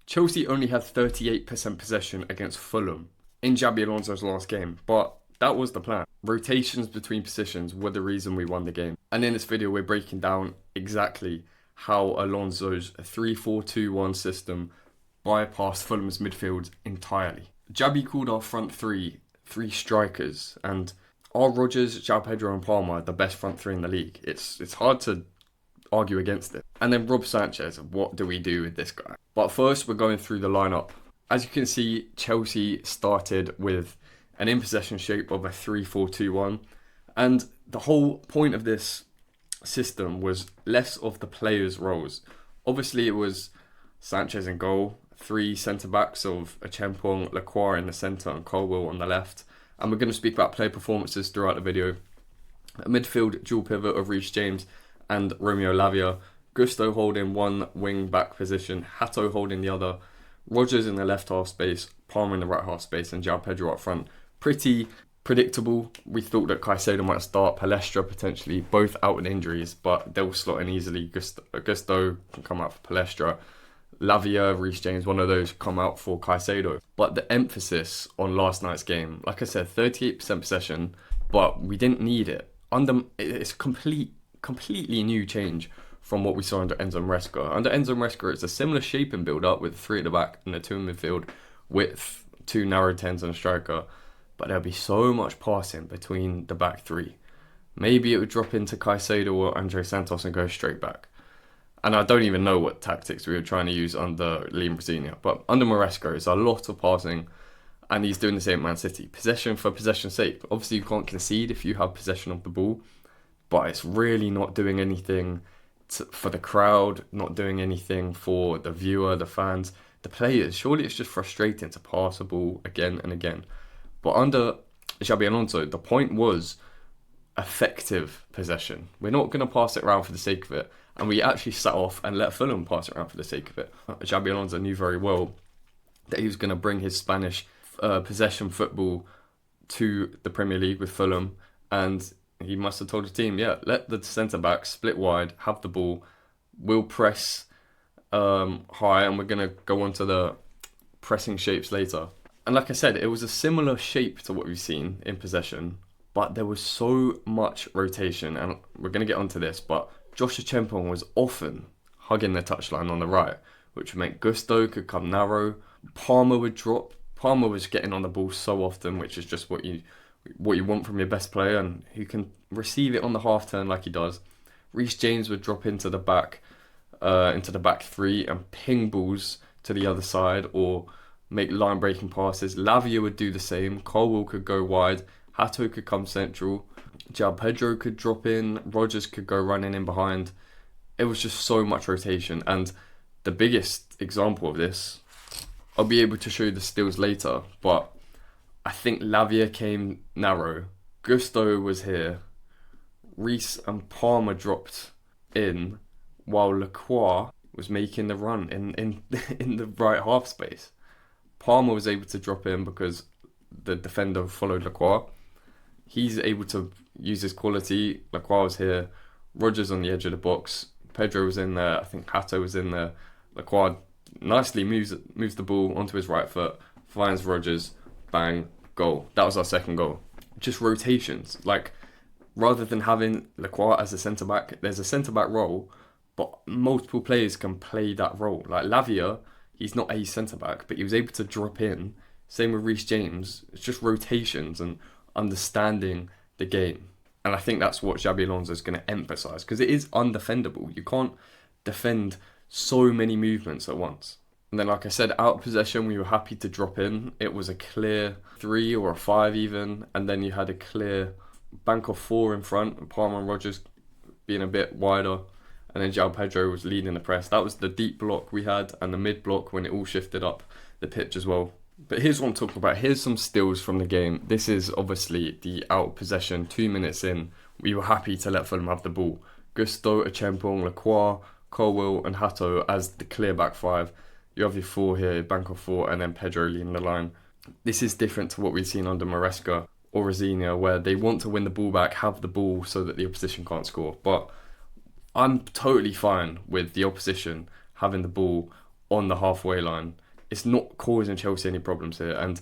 Chelsea only had 38% possession against Fulham in Xabi Alonso's last game, but that was the plan. Rotations between positions were the reason we won the game. And in this video, we're breaking down exactly how Alonso's 3-4-2-1 system bypassed Fulham's midfield entirely. Xabi called our front three strikers, and are Rodgers, João Pedro and Palmer the best front three in the league? It's hard to argue against it. And then Rob Sanchez, what do we do with this guy? But first, we're going through the lineup. As you can see, Chelsea started with an in-possession shape of a 3-4-2-1. And the whole point of this system was less of the players' roles. Obviously, it was Sanchez in goal, three centre-backs of Achampong, Lacroix in the centre and Colwell on the left. And we're going to speak about player performances throughout the video. A midfield dual pivot of Reece James and Romeo Lavia. Gusto holding one wing-back position, Hato holding the other. Rodgers in the left half space, Palmer in the right half space, and João Pedro up front. Pretty predictable. We thought that Caicedo might start, Palestra potentially, both out with injuries, but they'll slot in easily. Gusto can come out for Palestra. Lavia, Reece James, one of those come out for Caicedo. But the emphasis on last night's game, like I said, 38% possession, but we didn't need it. It's a completely new change from what we saw under Enzo Maresca. Under Enzo Maresca, it's a similar shape and build-up with three at the back and the two in midfield with two narrow 10s and a striker. But there'll be so much passing between the back three. Maybe it would drop into Caicedo or Andre Santos and go straight back. And I don't even know what tactics we were trying to use under Liam Brasilia. But under Maresca, it's a lot of passing, and he's doing the same at Man City. Possession for possession's sake. Obviously, you can't concede if you have possession of the ball, but it's really not doing anything for the crowd, not doing anything for the viewer, the fans, the players. Surely it's just frustrating to pass the ball again and again. But under Xabi Alonso, the point was effective possession. We're not going to pass it around for the sake of it. And we actually sat off and let Fulham pass it around for the sake of it. Xabi Alonso knew very well that he was going to bring his Spanish possession football to the Premier League with Fulham. And he must have told the team, yeah, let the centre-backs split wide, have the ball. We'll press high, and we're going to go on to the pressing shapes later. And like I said, it was a similar shape to what we've seen in possession, but there was so much rotation, and we're going to get onto this, but Josh Achampong was often hugging the touchline on the right, which meant Gusto could come narrow, Palmer would drop. Palmer was getting on the ball so often, which is just what you want from your best player, and who can receive it on the half turn like he does. Reece James would drop into the back three and ping balls to the other side or make line breaking passes. Lavia would do the same. Colwell could go wide. Hato could come central. João Pedro could drop in. Rodgers could go running in behind. It was just so much rotation, and the biggest example of this, I'll be able to show you the stills later, but I think Lavia came narrow. Gusto was here. Reece and Palmer dropped in, while Lacroix was making the run in the right half space. Palmer was able to drop in because the defender followed Lacroix. He's able to use his quality. Lacroix was here. Rodgers on the edge of the box. Pedro was in there. I think Hato was in there. Lacroix nicely moves the ball onto his right foot, finds Rodgers, bang, goal. That was our second goal. Just rotations. Like, rather than having Lacroix as a centre-back, there's a centre-back role, but multiple players can play that role. Like Lavia, he's not a centre-back, but he was able to drop in. Same with Reece James. It's just rotations and understanding the game. And I think that's what Xabi Alonso is going to emphasise, because it is undefendable. You can't defend so many movements at once. And then, like I said, out of possession, we were happy to drop in. It was a clear 3 or a 5 even, and then you had a clear bank of 4 in front, and Palmer and Rodgers being a bit wider, and then João Pedro was leading the press. That was the deep block we had, and the mid block when it all shifted up the pitch as well. But here's what I'm talking about. Here's some stills from the game. This is obviously the out of possession, 2 minutes in. We were happy to let Fulham have the ball. Gusto, Achampong, Lacroix, Colwell and Hato as the clear back 5. You have your 4 here, bank of 4, and then Pedro leading the line. This is different to what we've seen under Maresca or Rosinia, where they want to win the ball back, have the ball so that the opposition can't score. But I'm totally fine with the opposition having the ball on the halfway line. It's not causing Chelsea any problems here. And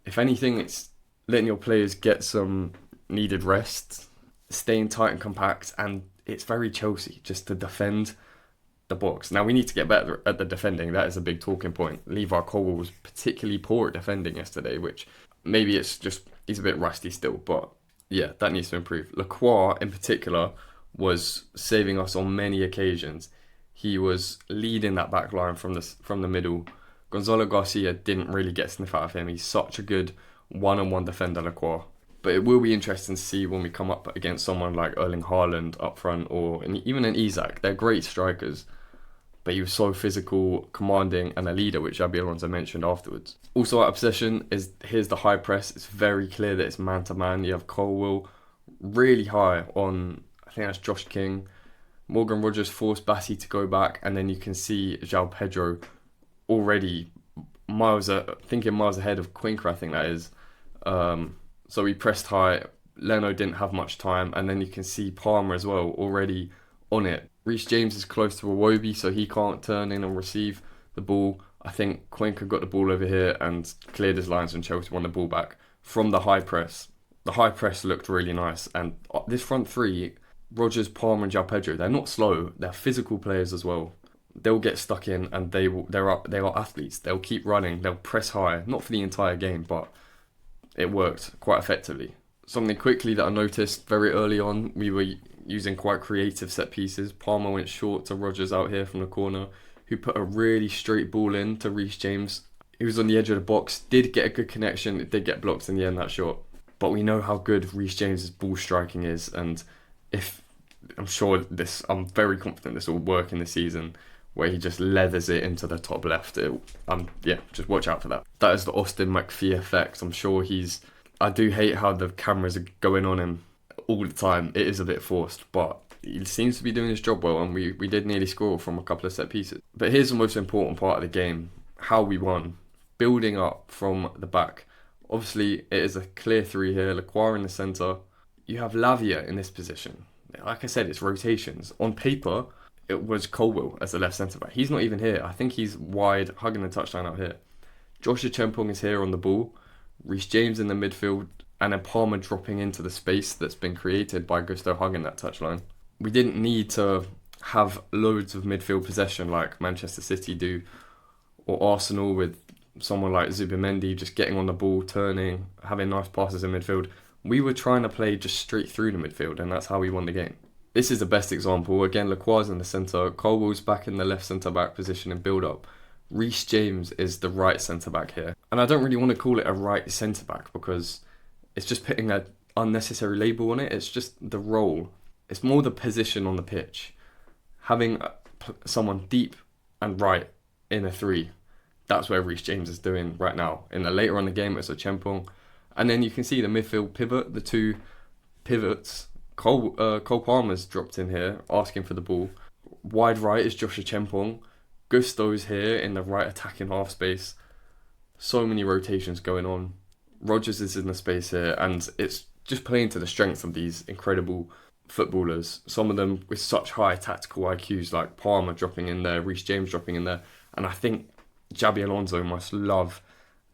if anything, it's letting your players get some needed rest, staying tight and compact, and it's very Chelsea just to defend the box. Now, we need to get better at the defending. That is a big talking point. Levi Colwill was particularly poor at defending yesterday, which maybe it's just he's a bit rusty still, but yeah, that needs to improve. Lacroix, in particular, was saving us on many occasions. He was leading that back line from the middle. Gonzalo Garcia didn't really get sniff out of him. He's such a good one-on-one defender, Lacroix. But it will be interesting to see when we come up against someone like Erling Haaland up front, or even an Isak. They're great strikers, but he was so physical, commanding, and a leader, which Xabi Alonso mentioned afterwards. Also, out of possession here's the high press. It's very clear that it's man-to-man. You have Colwill really high on, I think that's Josh King. Morgan Rogers forced Bassi to go back, and then you can see João Pedro already miles ahead of Quinker, I think that is. So he pressed high. Leno didn't have much time, and then you can see Palmer as well already on it. Reece James is close to Iwobi, so he can't turn in and receive the ball. I think Quinker got the ball over here and cleared his lines, and Chelsea won the ball back from the high press. The high press looked really nice, and this front three, Rogers, Palmer, and João Pedro, they're not slow. They're physical players as well. They'll get stuck in, and they are athletes. They'll keep running. They'll press high, not for the entire game, but it worked quite effectively. Something quickly that I noticed very early on, we were using quite creative set pieces. Palmer went short to Rogers out here from the corner, who put a really straight ball in to Reece James. He was on the edge of the box, did get a good connection. It did get blocked in the end, that shot. But we know how good Reece James's ball striking is, and I'm very confident this will work in the season, where he just leathers it into the top left. Just watch out for that. That is the Austin McPhee effect. I'm sure I do hate how the cameras are going on him all the time. It is a bit forced, but he seems to be doing his job well, and we did nearly score from a couple of set pieces. But here's the most important part of the game, how we won. Building up from the back. Obviously, it is a clear three here. Lacroix in the centre. You have Lavia in this position. Like I said, it's rotations. On paper, it was Colwill as the left centre-back. He's not even here. I think he's wide, hugging the touchline out here. Joshua Chempong is here on the ball. Reece James in the midfield, and then Palmer dropping into the space that's been created by Gusto hugging that touchline. We didn't need to have loads of midfield possession like Manchester City do, or Arsenal with someone like Zubimendi just getting on the ball, turning, having nice passes in midfield. We were trying to play just straight through the midfield, and that's how we won the game. This is the best example. Again, Lacroix's in the centre, Colwill's back in the left centre-back position in build-up. Reece James is the right centre-back here. And I don't really want to call it a right centre-back because it's just putting an unnecessary label on it. It's just the role. It's more the position on the pitch. Having someone deep and right in a three, that's where Reece James is doing right now. Later on in the game, it's a Chempong. And then you can see the midfield pivot, the two pivots. Cole Palmer's dropped in here, asking for the ball. Wide right is Joshua Chempong. Gusto's here in the right attacking half space. So many rotations going on. Rogers is in the space here, and it's just playing to the strength of these incredible footballers. Some of them with such high tactical IQs, like Palmer dropping in there, Reece James dropping in there. And I think Xabi Alonso must love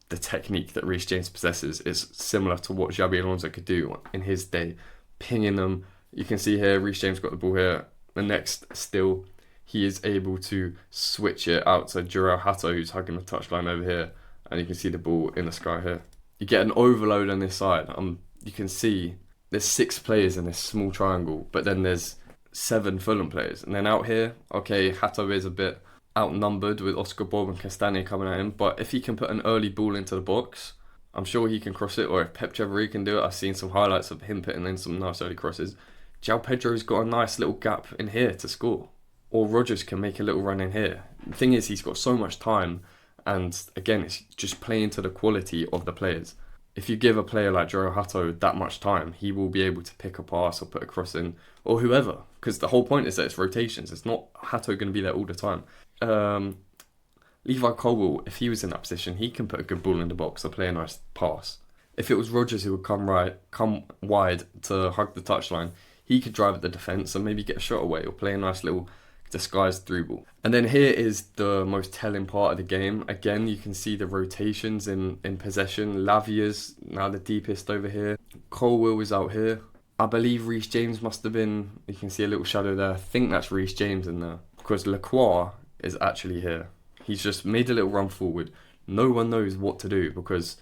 the technique that Reece James possesses. Is similar to what Xabi Alonso could do in his day, pinging them. You can see here, Reece James got the ball here. The next still, he is able to switch it out to Jurel Hato, who's hugging the touchline over here. And you can see the ball in the sky here. You get an overload on this side. You can see there's 6 players in this small triangle, but then there's 7 Fulham players. And then out here, okay, Hato is a bit outnumbered with Oscar Bob and Castagna coming at him, but if he can put an early ball into the box, I'm sure he can cross it, or if Pep Chevrolet can do it. I've seen some highlights of him putting in some nice early crosses. João Pedro's got a nice little gap in here to score. Or Rogers can make a little run in here. The thing is, he's got so much time, and again, it's just playing to the quality of the players. If you give a player like Jurel Hato that much time, he will be able to pick a pass or put a cross in, or whoever. Because the whole point is that it's rotations. It's not Hato going to be there all the time. Levi Colwill, if he was in that position, he can put a good ball in the box or play a nice pass. If it was Rogers who would come wide to hug the touchline, he could drive at the defence and maybe get a shot away or play a nice little disguised through ball. And then here is the most telling part of the game. Again, you can see the rotations in possession. Lavia's now the deepest over here. Colwill is out here. I believe Reece James must have been, you can see a little shadow there. I think that's Reece James in there. Because Lacroix is actually here. He's just made a little run forward. No one knows what to do because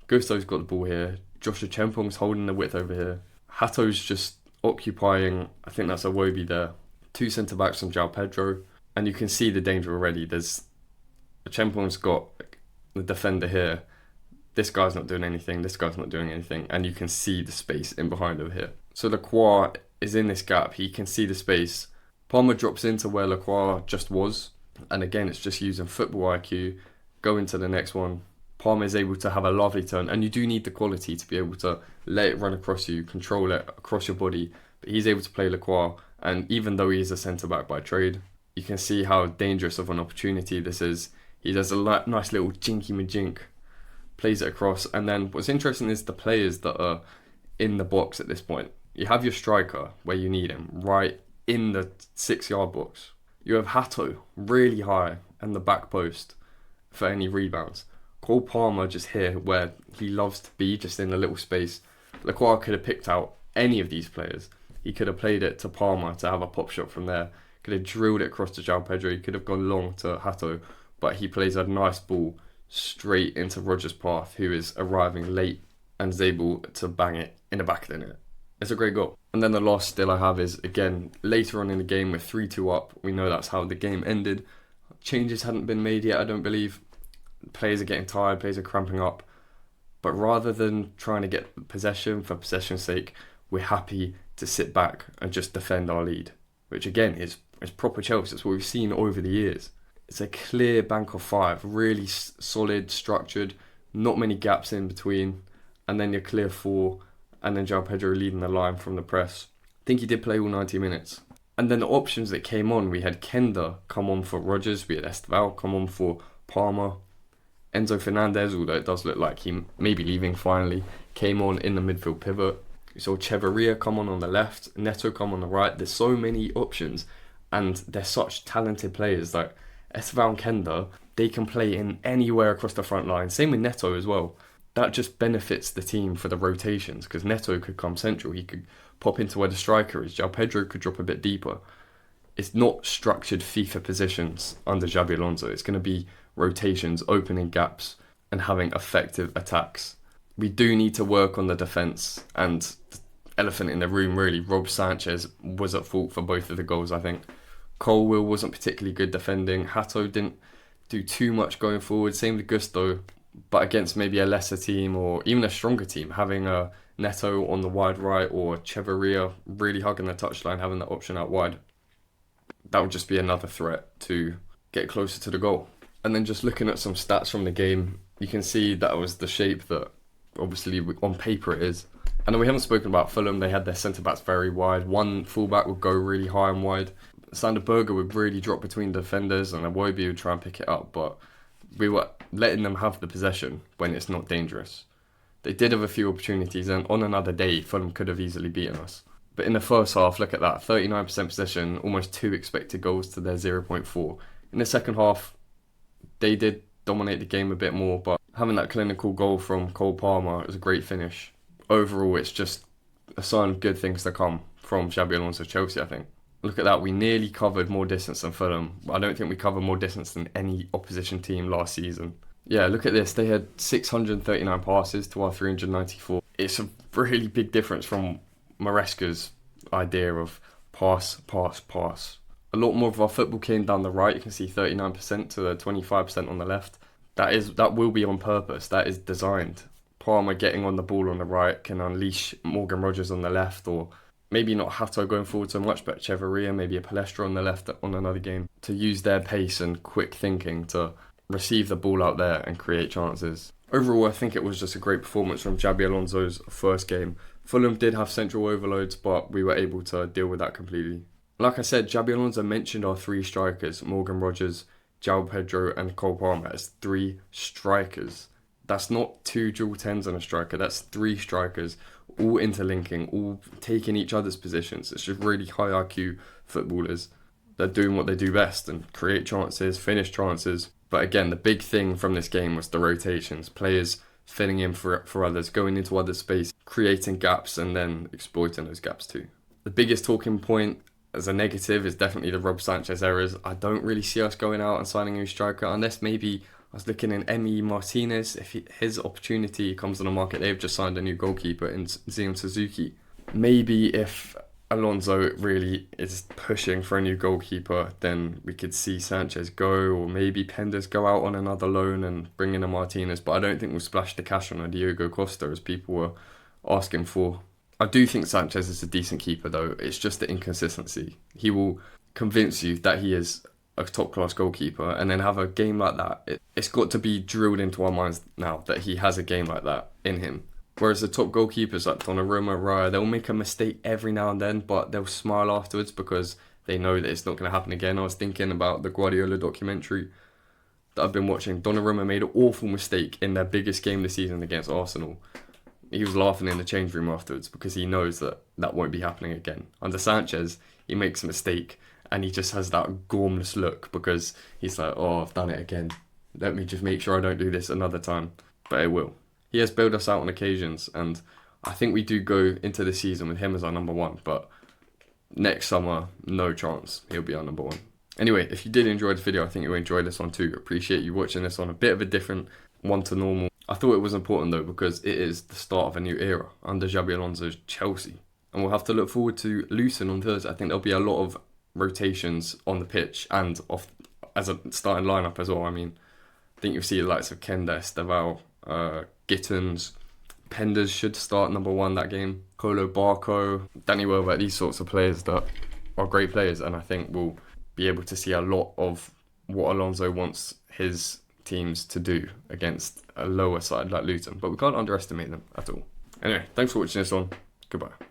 Gusto's got the ball here. Joshua Chempong's holding the width over here. Hato's just occupying, I think that's Iwobi there. 2 centre-backs from João Pedro. And you can see the danger already. There's Chempong's got the defender here. This guy's not doing anything. This guy's not doing anything. And you can see the space in behind over here. So Lacroix is in this gap. He can see the space. Palmer drops into where Lacroix just was. And again, it's just using football IQ. Go into the next one. Palmer is able to have a lovely turn. And you do need the quality to be able to let it run across you, control it across your body. But he's able to play Lacroix. And even though he is a centre-back by trade, you can see how dangerous of an opportunity this is. He does a nice little jinky-majink, plays it across. And then what's interesting is the players that are in the box at this point. You have your striker, where you need him, right in the 6-yard box. You have Hato, really high, and the back post for any rebounds. Cole Palmer just here, where he loves to be, just in a little space. Lacroix could have picked out any of these players. He could have played it to Palmer to have a pop shot from there. Could have drilled it across to João Pedro. He could have gone long to Hato. But he plays a nice ball straight into Rodgers' path, who is arriving late and is able to bang it in the back of the net. It's a great goal. And then the last still I have is, again, later on in the game, we're 3-2 up. We know that's how the game ended. Changes hadn't been made yet, I don't believe. Players are getting tired, players are cramping up. But rather than trying to get possession for possession's sake, we're happy to sit back and just defend our lead. Which again is proper Chelsea. It's what we've seen over the years. It's a clear bank of 5, really solid, structured, not many gaps in between. And then your clear 4, and then João Pedro leading the line from the press. I think he did play all 90 minutes. And then the options that came on, we had Kenda come on for Rodgers, we had Esteval come on for Palmer. Enzo Fernandez, although it does look like he may be leaving finally, came on in the midfield pivot. We saw Cheverria come on the left, Neto come on the right. There's so many options, and they're such talented players. Like Esteval and Kenda, they can play in anywhere across the front line. Same with Neto as well. That just benefits the team for the rotations, because Neto could come central. He could pop into where the striker is. João Pedro could drop a bit deeper. It's not structured FIFA positions under Xabi Alonso. It's going to be rotations, opening gaps, and having effective attacks. We do need to work on the defence, and the elephant in the room really, Rob Sanchez was at fault for both of the goals, I think. Colwill wasn't particularly good defending. Hato didn't do too much going forward. Same with Gusto, but against maybe a lesser team or even a stronger team, having a Neto on the wide right or Cheverria really hugging the touchline, having that option out wide, that would just be another threat to get closer to the goal. And then just looking at some stats from the game, you can see that was the shape that obviously on paper it is. And then we haven't spoken about Fulham. They had their centre-backs very wide. One full-back would go really high and wide. Sander Berger would really drop between defenders, and Iwobi would try and pick it up, but we were letting them have the possession when it's not dangerous. They did have a few opportunities, and on another day, Fulham could have easily beaten us. But in the first half, look at that, 39% possession, almost 2 expected goals to their 0.4. In the second half, they did dominate the game a bit more, but having that clinical goal from Cole Palmer was a great finish. Overall, it's just a sign of good things to come from Xabi Alonso Chelsea, I think. Look at that, we nearly covered more distance than Fulham. I don't think we covered more distance than any opposition team last season. Yeah, look at this, they had 639 passes to our 394. It's a really big difference from Maresca's idea of pass, pass, pass. A lot more of our football came down the right. You can see 39% to the 25% on the left. That will be on purpose. That is designed. Palmer getting on the ball on the right can unleash Morgan Rodgers on the left, or maybe not Hato going forward so much, but Cheverria, maybe a Palestra on the left on another game, to use their pace and quick thinking to receive the ball out there and create chances. Overall, I think it was just a great performance from Xabi Alonso's first game. Fulham did have central overloads, but we were able to deal with that completely. Like I said, Xabi Alonso mentioned our 3 strikers, Morgan Rodgers, João Pedro and Cole Palmer, as 3 strikers. That's not 2 dual 10s on a striker, that's 3 strikers, all interlinking, all taking each other's positions. It's just really high IQ footballers. they're doing what they do best and create chances, finish chances. But again, the big thing from this game was the rotations. Players filling in for others, going into other space, creating gaps and then exploiting those gaps too. The biggest talking point as a negative is definitely the Rob Sanchez errors. I don't really see us going out and signing a new striker unless maybe I was looking in Emi Martinez. If his opportunity comes on the market, they've just signed a new goalkeeper in Zion Suzuki. Maybe if Alonso really is pushing for a new goalkeeper, then we could see Sanchez go, or maybe Penders go out on another loan and bring in a Martinez. But I don't think we'll splash the cash on a Diogo Costa as people were asking for. I do think Sanchez is a decent keeper though. It's just the inconsistency. He will convince you that he is a top-class goalkeeper and then have a game like that. It's got to be drilled into our minds now that he has a game like that in him. Whereas the top goalkeepers like Donnarumma, Raya, they'll make a mistake every now and then, but they'll smile afterwards because they know that it's not going to happen again. I was thinking about the Guardiola documentary that I've been watching. Donnarumma made an awful mistake in their biggest game this season against Arsenal. He was laughing in the change room afterwards because he knows that that won't be happening again. Under Sanchez, he makes a mistake and he just has that gormless look because he's like, oh, I've done it again. Let me just make sure I don't do this another time. But it will. He has bailed us out on occasions, and I think we do go into the season with him as our number one, but next summer, no chance he'll be our number one. Anyway, if you did enjoy the video, I think you'll enjoy this one too. Appreciate you watching this on a bit of a different one to normal. I thought it was important though because it is the start of a new era under Xabi Alonso's Chelsea. And we'll have to look forward to Luton on Thursday. I think there'll be a lot of rotations on the pitch and off as a starting lineup as well. I mean, I think you'll see the likes of Kenda, Esteval, Gittins, Penders should start number one that game. Colo Barco, Danny Welbeck, these sorts of players that are great players, and I think we'll be able to see a lot of what Alonso wants his teams to do against a lower side like Luton. But we can't underestimate them at all. Anyway, thanks for watching this one. Goodbye.